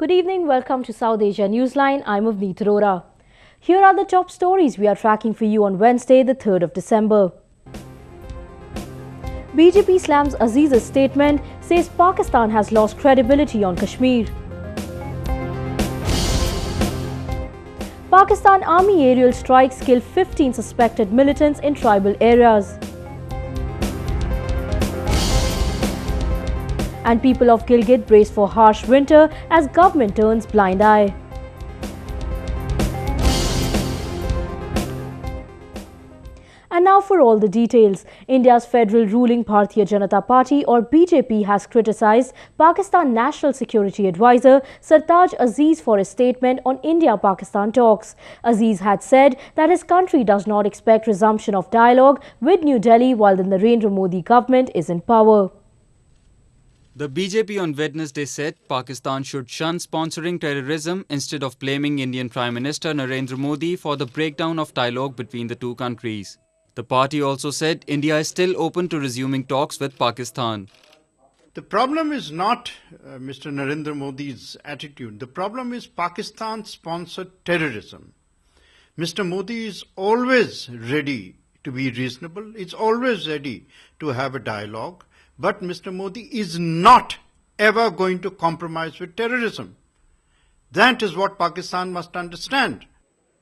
Good evening, welcome to South Asia Newsline. I'm Avneet Arora. Here are the top stories we are tracking for you on Wednesday, the 3rd of December. BJP slams Aziz's statement, says Pakistan has lost credibility on Kashmir. Pakistan Army aerial strikes kill 15 suspected militants in tribal areas. And people of Gilgit brace for harsh winter as government turns blind eye. And now for all the details. India's federal ruling Bharatiya Janata Party or BJP has criticised Pakistan National Security Advisor Sartaj Aziz for his statement on India-Pakistan talks. Aziz had said that his country does not expect resumption of dialogue with New Delhi while the Narendra Modi government is in power. The BJP on Wednesday said Pakistan should shun sponsoring terrorism instead of blaming Indian Prime Minister Narendra Modi for the breakdown of dialogue between the two countries. The party also said India is still open to resuming talks with Pakistan. The problem is not Mr. Narendra Modi's attitude. The problem is Pakistan-sponsored terrorism. Mr. Modi is always ready to be reasonable. It's always ready to have a dialogue. But Mr. Modi is not ever going to compromise with terrorism. That is what Pakistan must understand.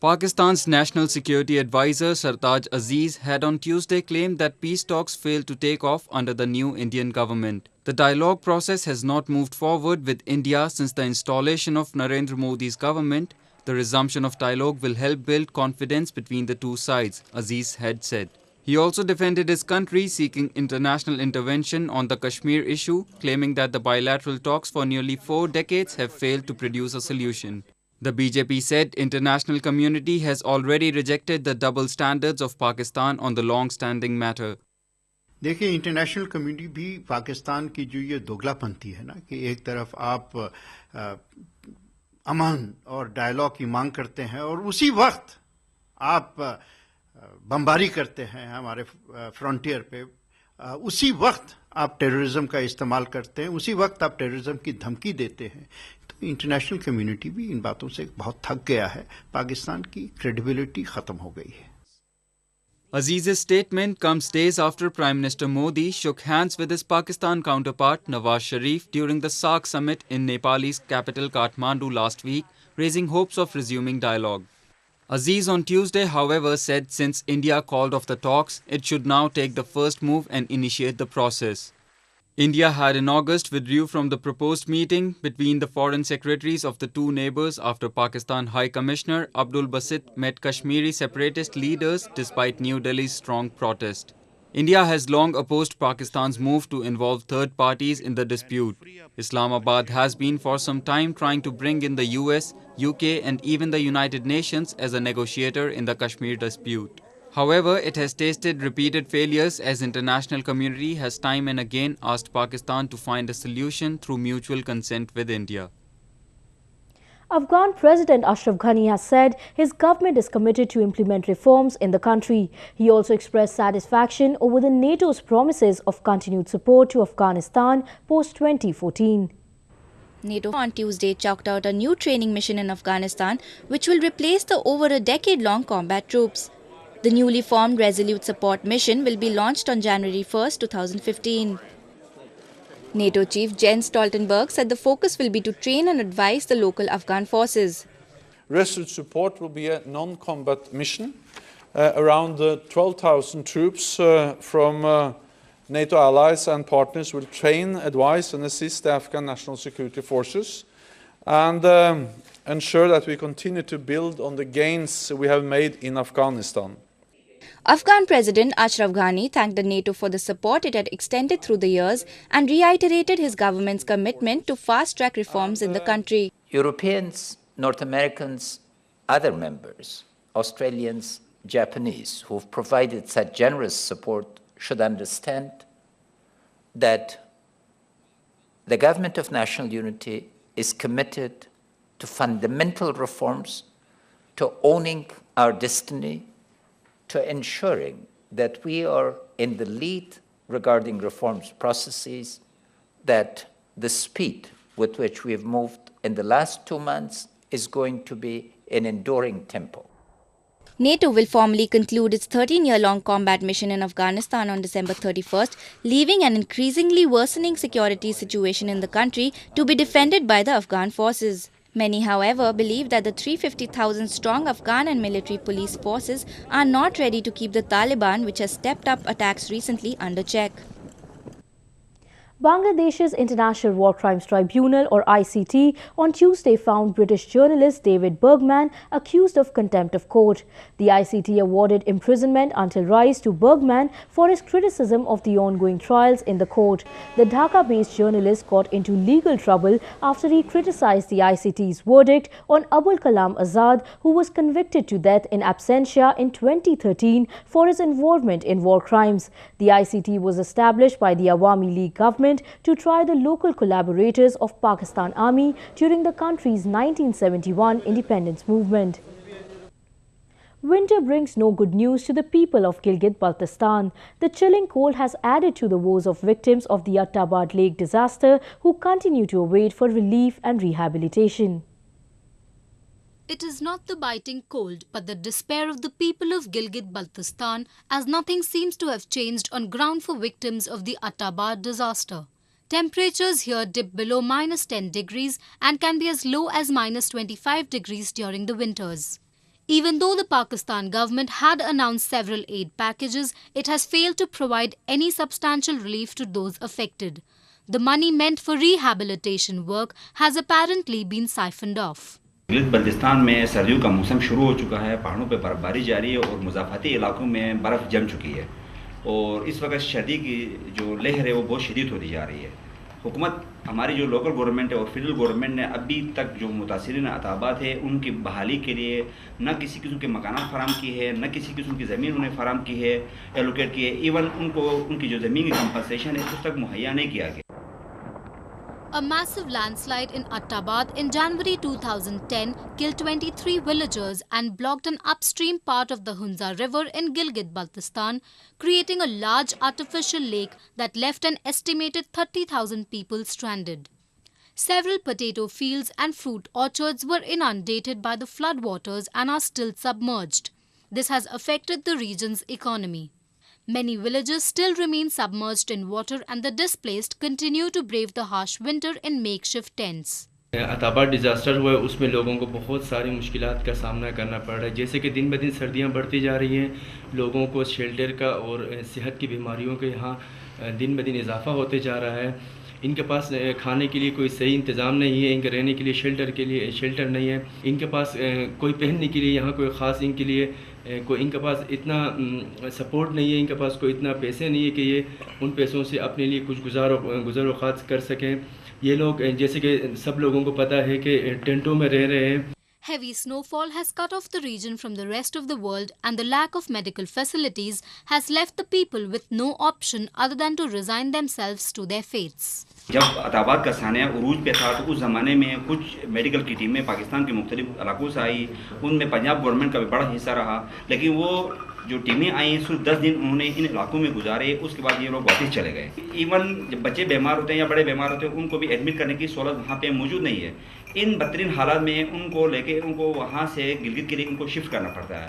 Pakistan's National Security Advisor Sartaj Aziz had on Tuesday claimed that peace talks failed to take off under the new Indian government. The dialogue process has not moved forward with India since the installation of Narendra Modi's government. The resumption of dialogue will help build confidence between the two sides, Aziz had said. He also defended his country seeking international intervention on the Kashmir issue, claiming that the bilateral talks for nearly 4 decades have failed to produce a solution. The BJP said international community has already rejected the double standards of Pakistan on the long-standing matter. देखिए international community भी पाकिस्तान की जो ये दोगलापंथी है ना कि एक तरफ आप अमन और डायलॉग की मांग करते हैं और उसी वक्त आप बमबारी करते हैं हमारे फ्रंटियर पे उसी वक्त आप टेररिज्म का इस्तेमाल करते हैं उसी वक्त आप टेररिज्म की धमकी देते हैं तो इंटरनेशनल कम्युनिटी भी इन बातों से बहुत थक गया है पाकिस्तान की क्रेडिबिलिटी खत्म हो गई है Aziz's statement comes days after Prime Minister Modi shook hands with his Pakistan counterpart Nawaz Sharif during the SAARC summit in Nepal's capital Kathmandu last week, raising hopes of resuming dialogue. Aziz on Tuesday, however, said since India called off the talks, it should now take the first move and initiate the process. India had in August withdrew from the proposed meeting between the foreign secretaries of the two neighbours after Pakistan High Commissioner Abdul Basit met Kashmiri separatist leaders despite New Delhi's strong protest. India has long opposed Pakistan's move to involve third parties in the dispute. Islamabad has been for some time trying to bring in the US, UK and even the United Nations as a negotiator in the Kashmir dispute. However, it has tasted repeated failures as international community has time and again asked Pakistan to find a solution through mutual consent with India. Afghan President Ashraf Ghani has said his government is committed to implement reforms in the country. He also expressed satisfaction over the NATO's promises of continued support to Afghanistan post-2014. NATO on Tuesday chalked out a new training mission in Afghanistan which will replace the over a decade-long combat troops. The newly formed Resolute Support Mission will be launched on January 1, 2015. NATO Chief Jens Stoltenberg said the focus will be to train and advise the local Afghan forces. Resolute Support will be a non-combat mission. Around 12,000 troops from NATO allies and partners will train, advise and assist the Afghan National Security Forces and ensure that we continue to build on the gains we have made in Afghanistan. Afghan President Ashraf Ghani thanked the NATO for the support it had extended through the years and reiterated his government's commitment to fast-track reforms in the country. Europeans, North Americans, other members, Australians, Japanese, who have provided such generous support should understand that the Government of National Unity is committed to fundamental reforms, to owning our destiny, to ensuring that we are in the lead regarding reforms processes, that the speed with which we've moved in the last 2 months is going to be an enduring tempo. NATO will formally conclude its 13-year-long combat mission in Afghanistan on December 31st, leaving an increasingly worsening security situation in the country to be defended by the Afghan forces. Many, however, believe that the 350,000-strong Afghan and military police forces are not ready to keep the Taliban, which has stepped up attacks recently, under check. Bangladesh's International War Crimes Tribunal or ICT on Tuesday found British journalist David Bergman accused of contempt of court. The ICT awarded imprisonment until rise to Bergman for his criticism of the ongoing trials in the court. The Dhaka-based journalist got into legal trouble after he criticized the ICT's verdict on Abul Kalam Azad, who was convicted to death in absentia in 2013 for his involvement in war crimes. The ICT was established by the Awami League government to try the local collaborators of Pakistan Army during the country's 1971 independence movement. Winter brings no good news to the people of Gilgit-Baltistan. The chilling cold has added to the woes of victims of the Attabad Lake disaster who continue to await for relief and rehabilitation. It is not the biting cold, but the despair of the people of Gilgit-Baltistan, as nothing seems to have changed on ground for victims of the Attabad disaster. Temperatures here dip below -10 degrees and can be as low as -25 degrees during the winters. Even though the Pakistan government had announced several aid packages, it has failed to provide any substantial relief to those affected. The money meant for rehabilitation work has apparently been siphoned off. Gilgit Baltistan में सर्दियों का मौसम शुरू हो चुका है, पहाड़ों पर बर्फबारी जारी है और मुज़ाफ़ाती इलाकों में बर्फ़ जम चुकी है और इस वक्त सर्दी की जो लहर है वो बहुत शदीद होती जा रही है। हुकूमत हमारी जो लोकल गवर्नमेंट है और फेडरल गवर्नमेंट ने अभी तक जो मुतासिरीन अताबात है उनकी बहाली के लिए न किसी किस्म के मकानात फराम की है, न किसी किस्म की ज़मीन उन्हें फराम की है, एलोकेट की है, इवन उनको उनकी जो ज़मीन की कंपनसेशन है उस तक मुहैया नहीं किया गया। A massive landslide in Attabad in January 2010 killed 23 villagers and blocked an upstream part of the Hunza River in Gilgit-Baltistan, creating a large artificial lake that left an estimated 30,000 people stranded. Several potato fields and fruit orchards were inundated by the floodwaters and are still submerged. This has affected the region's economy. Many villages still remain submerged in water and the displaced continue to brave the harsh winter in makeshift tents. Attabad disaster हुआ है उसमें लोगों को बहुत सारी मुश्किलात का सामना करना पड़ रहा है, जैसे कि दिन ब दिन सर्दियां बढ़ती जा रही हैं, लोगों को शेल्टर का और सेहत की बीमारियों के यहाँ दिन ब दिन इजाफा होते जा रहा है। इनके पास खाने के लिए कोई सही इंतज़ाम नहीं है, इनके रहने के लिए शेल्टर नहीं है, इनके पास कोई पहनने के लिए यहाँ कोई ख़ास इनके लिए कोई इनके पास इतना सपोर्ट नहीं है, इनके पास कोई इतना पैसे नहीं है कि ये उन पैसों से अपने लिए कुछ गुज़र वक़ात कर सकें। ये लोग जैसे कि सब लोगों को पता है कि टेंटों में रह रहे हैं। Heavy snowfall has cut off the region from the rest of the world and the lack of medical facilities has left the people with no option other than to resign themselves to their fates. जब अताबाद का सानिया उरूज पे था तो उस ज़माने में कुछ medical की टीमें पाकिस्तान के मुख्तलिफ इलाकों से आई, उनमें पंजाब गवर्नमेंट का भी बड़ा हिस्सा रहा, लेकिन वो जो टीमें आई सिर्फ 10 दिन उन्होंने इन इलाकों में गुजारे, उसके बाद ये लोग वापस चले गए। इवन जब बच्चे बीमार होते हैं या बड़े बीमार होते हैं उनको भी एडमिट करने की सहूलत वहाँ पे मौजूद नहीं है। इन बदतरीन हालात में उनको लेके उनको वहाँ से गिलगित के लिए उनको शिफ्ट करना पड़ता है।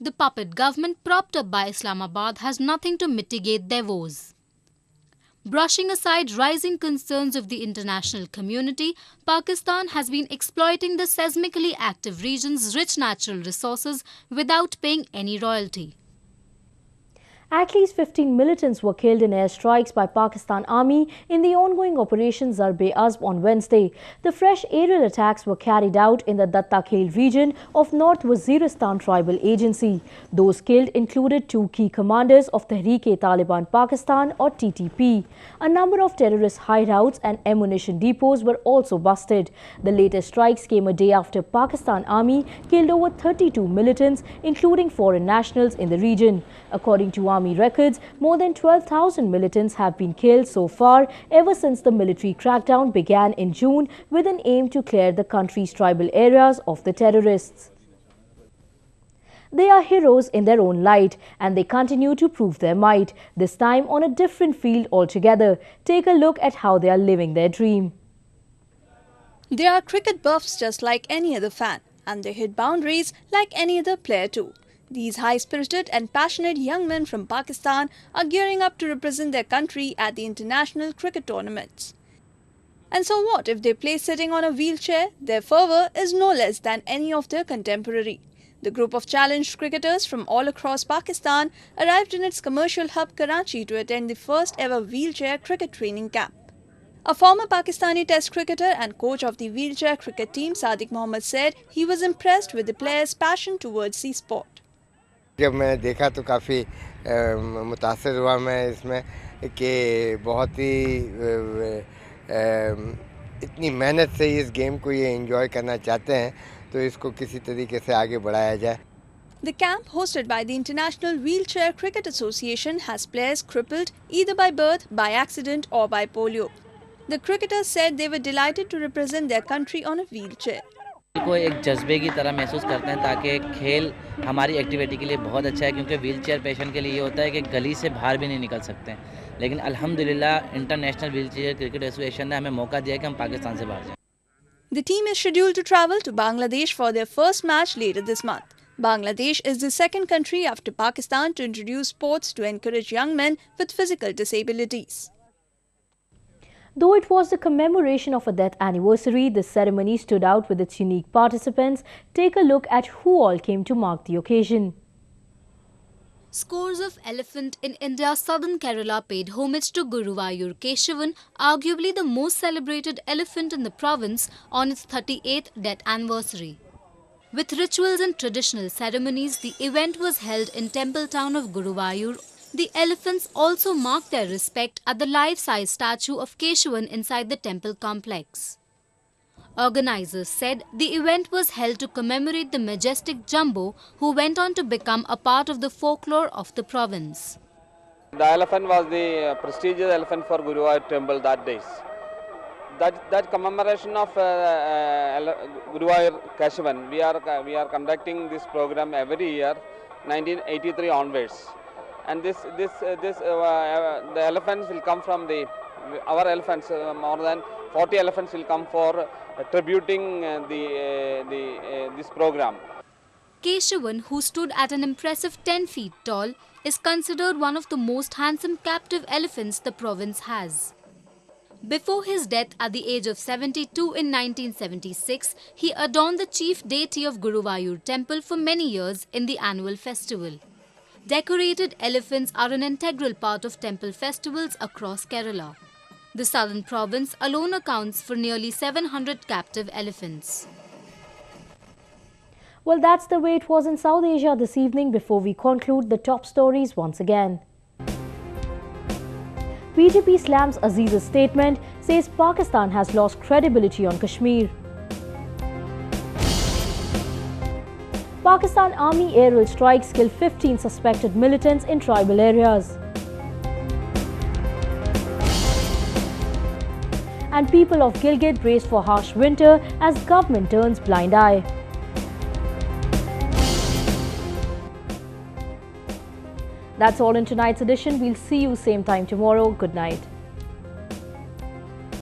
The puppet government propped up by Islamabad has nothing to mitigate their woes. Brushing aside rising concerns of the international community, Pakistan has been exploiting the seismically active region's rich natural resources without paying any royalty. At least 15 militants were killed in airstrikes by Pakistan Army in the ongoing Operation Zarb-e-Azb on Wednesday. The fresh aerial attacks were carried out in the Datta Khel region of North Waziristan Tribal Agency. Those killed included 2 key commanders of Tehreek-e-Taliban Pakistan or TTP. A number of terrorist hideouts and ammunition depots were also busted. The latest strikes came a day after Pakistan Army killed over 32 militants, including foreign nationals in the region. According to Army records, more than 12,000 militants have been killed so far ever since the military crackdown began in June with an aim to clear the country's tribal areas of the terrorists. They are heroes in their own light, and they continue to prove their might, this time on a different field altogether. Take a look at how they are living their dream. They are cricket buffs just like any other fan, and they hit boundaries like any other player too. These high-spirited and passionate young men from Pakistan are gearing up to represent their country at the international cricket tournaments. And so what if they play sitting on a wheelchair? Their fervour is no less than any of their contemporary. The group of challenged cricketers from all across Pakistan arrived in its commercial hub Karachi to attend the first ever wheelchair cricket training camp. A former Pakistani test cricketer and coach of the wheelchair cricket team, Sadiq Mohammed, said he was impressed with the players' passion towards the sport. जब मैं देखा तो काफ़ी मुतासिर हुआ मैं इसमें कि बहुत ही इतनी मेहनत से इस गेम को ये एंजॉय करना चाहते हैं तो इसको किसी तरीके से आगे बढ़ाया जाए. The camp, hosted by the International Wheelchair Cricket Association, has players crippled either by birth, by accident or by polio. The cricketers said they were delighted to represent their country on a wheelchair. को एक जज्बे की तरह महसूस करते हैं ताकि खेल हमारी एक्टिविटी के लिए बहुत अच्छा है क्योंकि व्हीलचेयर पेशेंट के लिए ये होता है कि गली से बाहर भी नहीं निकल सकते हैं लेकिन अल्हम्दुलिल्लाह इंटरनेशनल व्हीलचेयर क्रिकेट एसोसिएशन ने हमें मौका दिया कि हम पाकिस्तान से बाहर जाएं. The team is scheduled to travel to Bangladesh for their first match later this month. Bangladesh is the second country after Pakistan to introduce sports to encourage young men with physical disabilities. Though it was the commemoration of a death anniversary, the ceremony stood out with its unique participants. Take a look at who all came to mark the occasion. Scores of elephant in India's southern Kerala paid homage to Guruvayur Keshavan, arguably the most celebrated elephant in the province, on its 38th death anniversary. With rituals and traditional ceremonies, the event was held in temple town of Guruvayur. The elephants also marked their respect at the life-size statue of Keshavan inside the temple complex. Organizers said the event was held to commemorate the majestic Jumbo, who went on to become a part of the folklore of the province. The elephant was the prestigious elephant for Guruvayur temple that days. That commemoration of Guruvayur Keshavan, we are conducting this program every year, 1983 onwards. And the elephants will come from our elephants, more than 40 elephants will come for tributing this program. Keshavan, who stood at an impressive 10 feet tall, is considered one of the most handsome captive elephants the province has. Before his death at the age of 72 in 1976, he adorned the chief deity of Guruvayur temple for many years in the annual festival. Decorated elephants are an integral part of temple festivals across Kerala. The southern province alone accounts for nearly 700 captive elephants. Well, that's the way it was in South Asia this evening. Before we conclude, the top stories once again. BJP slams Aziz's statement, says Pakistan has lost credibility on Kashmir. Pakistan Army aerial strikes kill 15 suspected militants in tribal areas. And people of Gilgit brace for harsh winter as government turns blind eye. That's all in tonight's edition. We'll see you same time tomorrow. Good night.